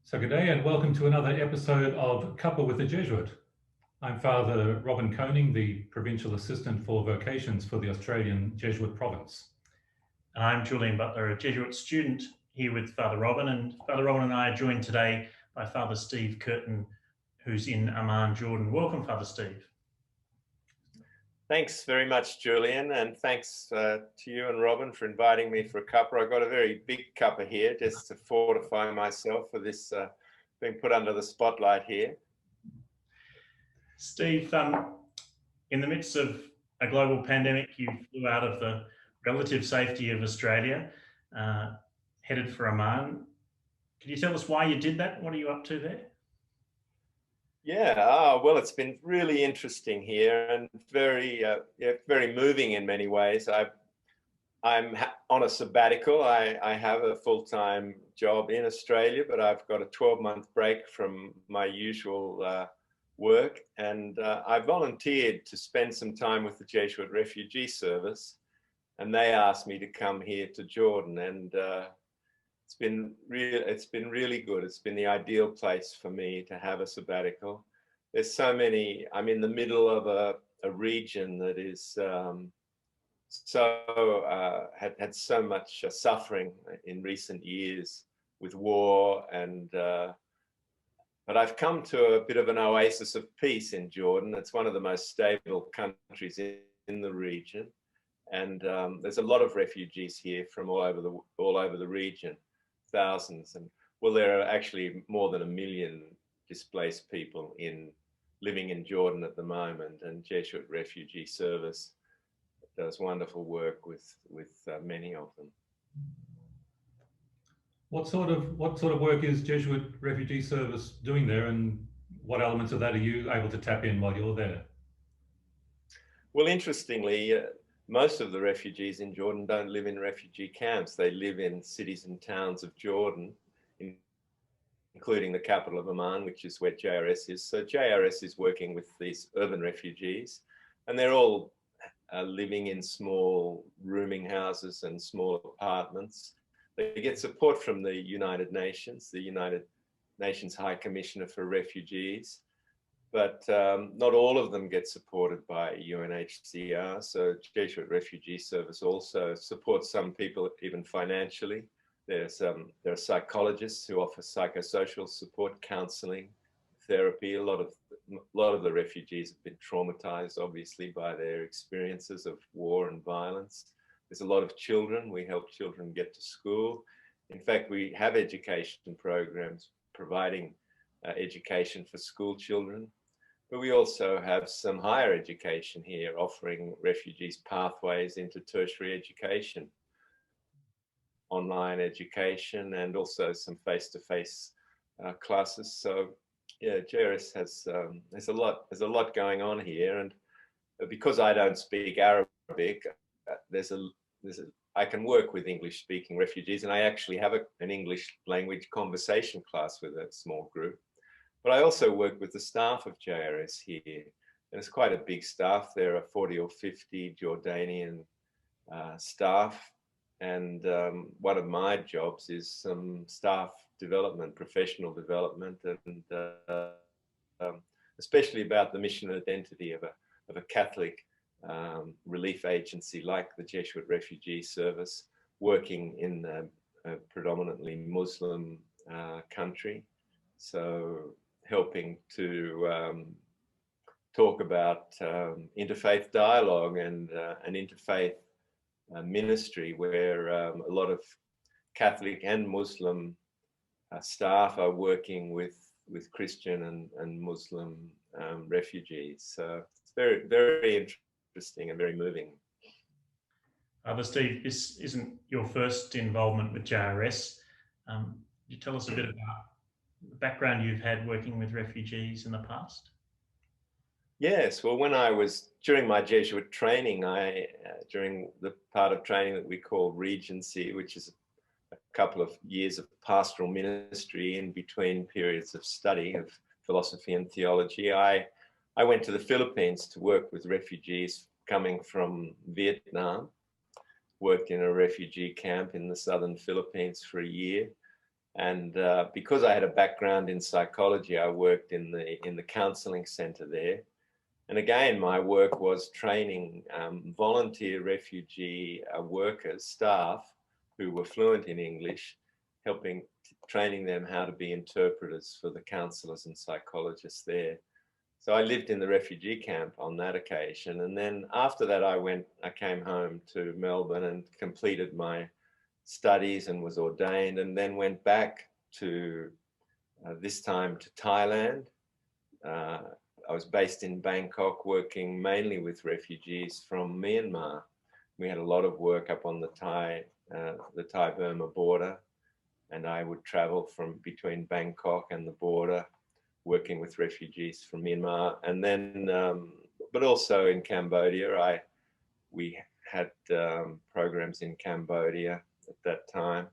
So good day and welcome to another episode of Cuppa with the Jesuit. I'm Father Robin Koning, the Provincial Assistant for Vocations for the Australian Jesuit Province. And I'm Julian Butler, a Jesuit student here with Father Robin. And Father Robin and I are joined today by Father Steve Curtin, who's in Amman, Jordan. Welcome, Father Steve. Thanks very much, Julian, and thanks to you and Robin for inviting me for a cuppa. I've got a very big cuppa here just to fortify myself for this being put under the spotlight here. Steve, in the midst of a global pandemic, you flew out of the relative safety of Australia, headed for Amman. Can you tell us why you did that? What are you up to there? Yeah, well, it's been really interesting here and very moving in many ways. I'm on a sabbatical. I have a full-time job in Australia, but I've got a 12-month break from my usual work, and I volunteered to spend some time with the Jesuit Refugee Service, and they asked me to come here to Jordan, and it's been really good. It's been the ideal place for me to have a sabbatical. There's so many. I'm in the middle of a region that is had so much suffering in recent years with war, and but I've come to a bit of an oasis of peace in Jordan. It's one of the most stable countries in the region, and there's a lot of refugees here from all over the region. Thousands, and well, there are actually more than 1 million displaced people living in Jordan at the moment, and Jesuit Refugee Service does wonderful work with many of them. What sort of work is Jesuit Refugee Service doing there, and what elements of that are you able to tap in while you're there? Well, interestingly, most of the refugees in Jordan don't live in refugee camps. They live in cities and towns of Jordan, including the capital of Amman, which is where JRS is. So JRS is working with these urban refugees, and they're all living in small rooming houses and small apartments. They get support from the United Nations High Commissioner for Refugees, but not all of them get supported by UNHCR. So Jesuit Refugee Service also supports some people even financially. There are psychologists who offer psychosocial support, counselling, therapy. A lot of the refugees have been traumatized, obviously, by their experiences of war and violence. There's a lot of children. We help children get to school. In fact, we have education programs providing education for school children. But we also have some higher education here, offering refugees pathways into tertiary education, online education, and also some face-to-face classes. So, yeah, JRS has there's a lot going on here, and because I don't speak Arabic, I can work with English-speaking refugees, and I actually have an English language conversation class with a small group. But I also work with the staff of JRS here, and it's quite a big staff. There are 40 or 50 Jordanian staff, and one of my jobs is some staff development, professional development, and especially about the mission and identity of a Catholic relief agency like the Jesuit Refugee Service, working in a predominantly Muslim country. So helping to talk about interfaith dialogue and an interfaith ministry where a lot of Catholic and Muslim staff are working with Christian and Muslim refugees. So it's very, very interesting and very moving. Father Steve, this isn't your first involvement with JRS. Could you tell us a bit about the background you've had working with refugees in the past? Yes, well, during my Jesuit training, during the part of training that we call Regency, which is a couple of years of pastoral ministry in between periods of study of philosophy and theology, I went to the Philippines to work with refugees coming from Vietnam, worked in a refugee camp in the southern Philippines for a year. And because I had a background in psychology, I worked in the counselling centre there. And again, my work was training volunteer refugee workers, staff who were fluent in English, training them how to be interpreters for the counsellors and psychologists there. So I lived in the refugee camp on that occasion. And then after that, I came home to Melbourne and completed my studies and was ordained, and then went back to, this time to Thailand. I was based in Bangkok, working mainly with refugees from Myanmar. We had a lot of work up on the Thai-Burma border, and I would travel from between Bangkok and the border, working with refugees from Myanmar. And then, but also in Cambodia, we had programs in Cambodia at that time,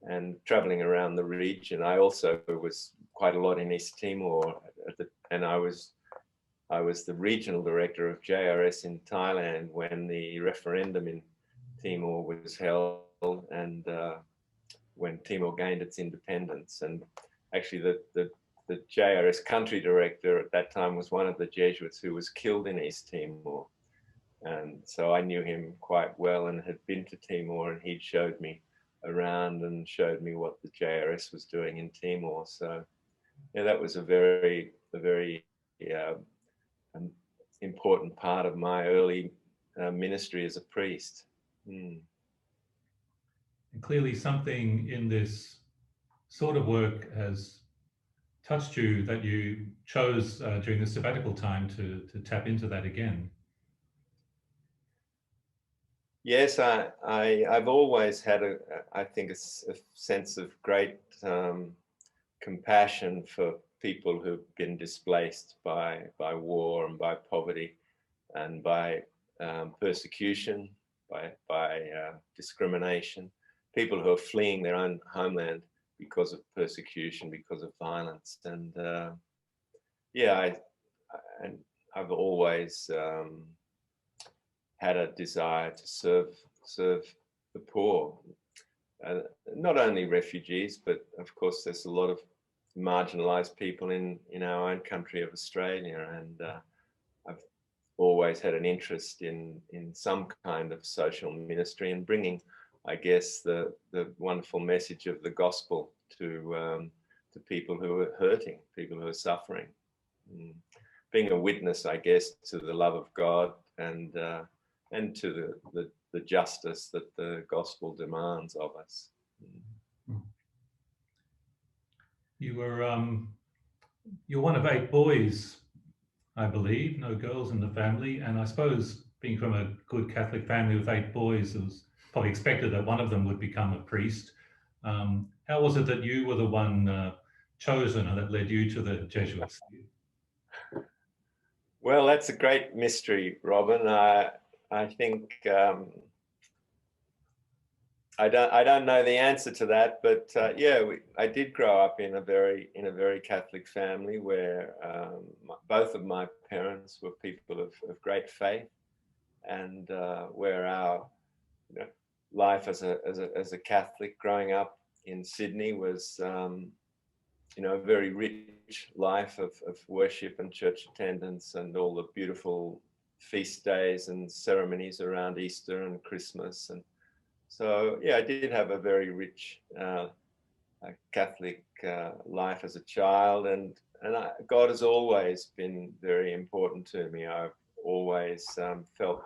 and traveling around the region. I also was quite a lot in East Timor, and I was the regional director of JRS in Thailand when the referendum in Timor was held, and when Timor gained its independence. And actually the JRS country director at that time was one of the Jesuits who was killed in East Timor. And so I knew him quite well and had been to Timor, and he'd showed me around and showed me what the JRS was doing in Timor. So yeah, that was a very important part of my early ministry as a priest. And clearly something in this sort of work has touched you, that you chose during the sabbatical time to tap into that again. Yes, I've always had I think a sense of great compassion for people who've been displaced by war and by poverty and by persecution, by discrimination, people who are fleeing their own homeland because of persecution, because of violence. And yeah, I've always had a desire to serve the poor, not only refugees, but of course there's a lot of marginalised people in our own country of Australia, and I've always had an interest in some kind of social ministry and bringing, I guess, the wonderful message of the gospel to people who are hurting, people who are suffering, being a witness, I guess, to the love of God and to the justice that the gospel demands of us. You're one of 8 boys, I believe, no girls in the family, and I suppose being from a good Catholic family with 8 boys, it was probably expected that one of them would become a priest. How was it that you were the one chosen and that led you to the Jesuits? Well, that's a great mystery, Robin. I think I don't know the answer to that, but yeah, I did grow up in a very Catholic family where both of my parents were people of great faith, and where our life as a Catholic growing up in Sydney was a very rich life of worship and church attendance and all the beautiful feast days and ceremonies around Easter and Christmas. And so, yeah, I did have a very rich Catholic life as a child, and God has always been very important to me. I've always felt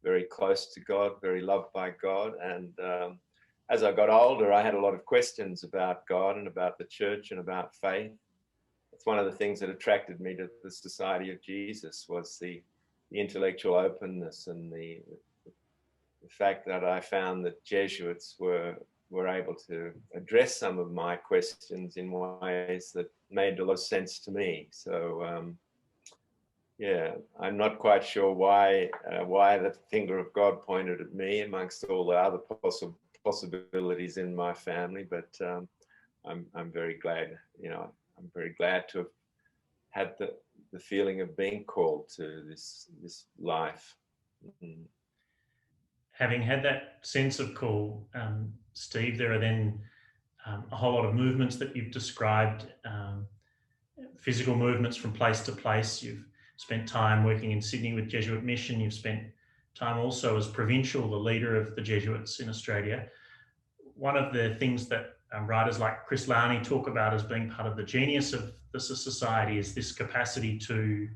very close to God, very loved by God, and as I got older, I had a lot of questions about God and about the church and about faith. It's one of the things that attracted me to the Society of Jesus, was the intellectual openness and the fact that I found that Jesuits were able to address some of my questions in ways that made a lot of sense to me. So yeah, I'm not quite sure why the finger of God pointed at me amongst all the other possibilities in my family, but I'm very glad, I'm very glad to have had the feeling of being called to this life. Having had that sense of call, Steve, there are then a whole lot of movements that you've described, physical movements from place to place. You've spent time working in Sydney with Jesuit Mission. You've spent time also as Provincial, the leader of the Jesuits in Australia. One of the things that writers like Chris Lowney talk about as being part of the genius of the society is this capacity to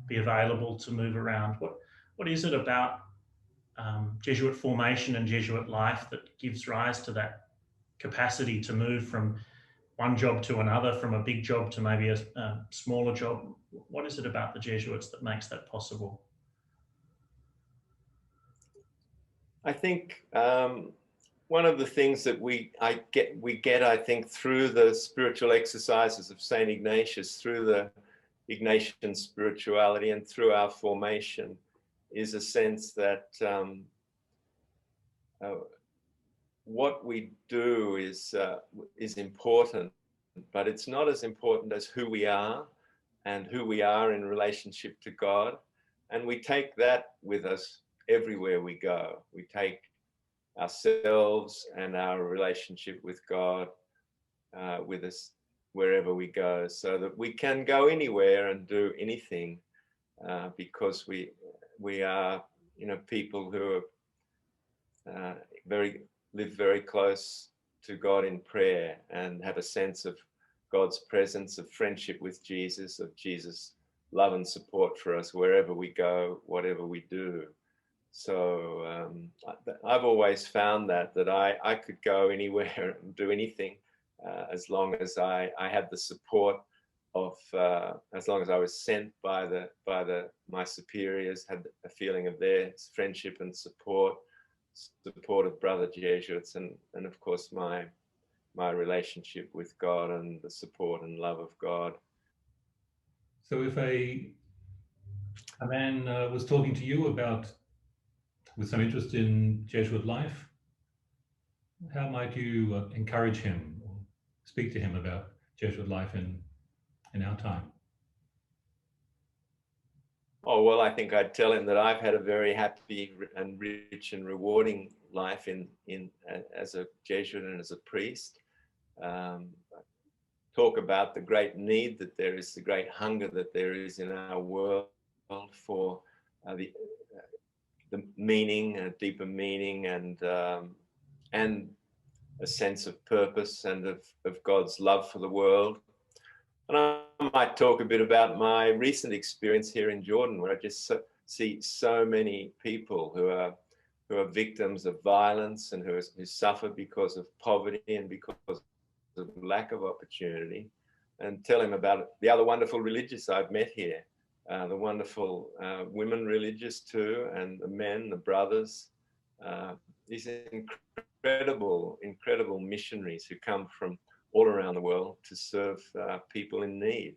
be available to move around. What is it about Jesuit formation and Jesuit life that gives rise to that capacity to move from one job to another, from a big job to maybe a smaller job? What is it about the Jesuits that makes that possible? I think one of the things that we get, I think, through the spiritual exercises of St. Ignatius, through the Ignatian spirituality and through our formation, is a sense that what we do is important, but it's not as important as who we are and who we are in relationship to God. And we take that with us everywhere we go. We take ourselves and our relationship with God with us wherever we go, so that we can go anywhere and do anything, because we are, people who are live very close to God in prayer and have a sense of God's presence, of friendship with Jesus, of Jesus' love and support for us wherever we go, whatever we do. So I've always found that I could go anywhere and do anything, as long as I had the support of, as long as I was sent by my superiors, had a feeling of their friendship and support of brother Jesuits, and of course my relationship with God and the support and love of God. So if a man was talking to you with some interest in Jesuit life, how might you encourage him or speak to him about Jesuit life in our time? Oh, well, I think I'd tell him that I've had a very happy and rich and rewarding life as a Jesuit and as a priest. Talk about the great need that there is, the great hunger that there is in our world for the meaning, a deeper meaning, and a sense of purpose and of God's love for the world. And I might talk a bit about my recent experience here in Jordan, where I just see so many people who are victims of violence and who suffer because of poverty and because of lack of opportunity, and tell him about the other wonderful religious I've met here, the wonderful women religious too, and the men, the brothers, these incredible missionaries who come from all around the world to serve people in need.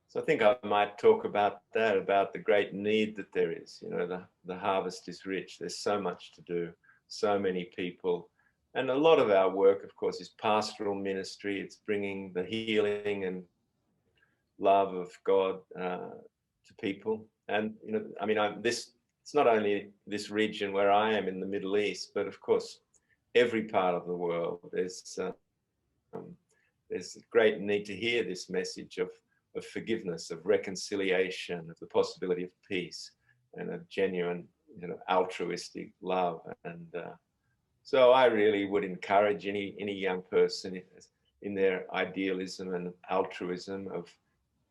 So I think I might talk about that, about the great need that there is. The harvest is rich. There's so much to do, so many people. And a lot of our work, of course, is pastoral ministry. It's bringing the healing and love of God to people. And, it's not only this region where I am in the Middle East, but of course, every part of the world. There's a great need to hear this message of forgiveness, of reconciliation, of the possibility of peace, and of genuine, altruistic love. And so I really would encourage any young person in their idealism and altruism of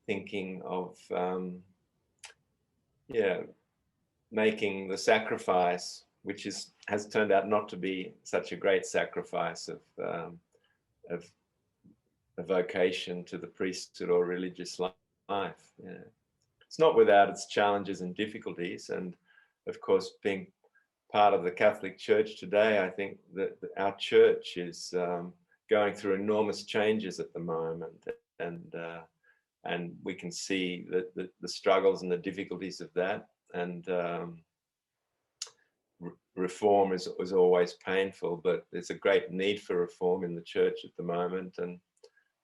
thinking of, making the sacrifice, which has turned out not to be such a great sacrifice of a vocation to the priesthood or religious life. Yeah. It's not without its challenges and difficulties. And of course, being part of the Catholic Church today, I think that our church is going through enormous changes at the moment. And we can see the struggles and the difficulties of that. And reform is always painful, but there's a great need for reform in the church at the moment. And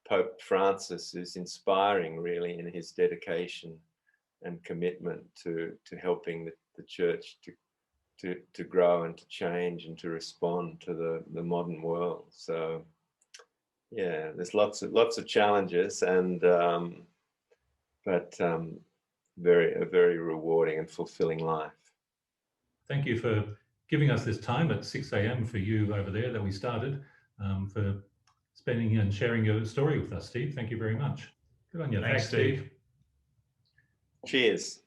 Pope Francis is inspiring, really, in his dedication and commitment to helping the church to grow and to change and to respond to the modern world. So Yeah, there's lots of challenges, and but a very rewarding and fulfilling life. Thank you for giving us this time at 6 a.m. for you over there that we started, for spending and sharing your story with us, Steve. Thank you very much. Good on you. Thanks, Thanks, Steve. Cheers.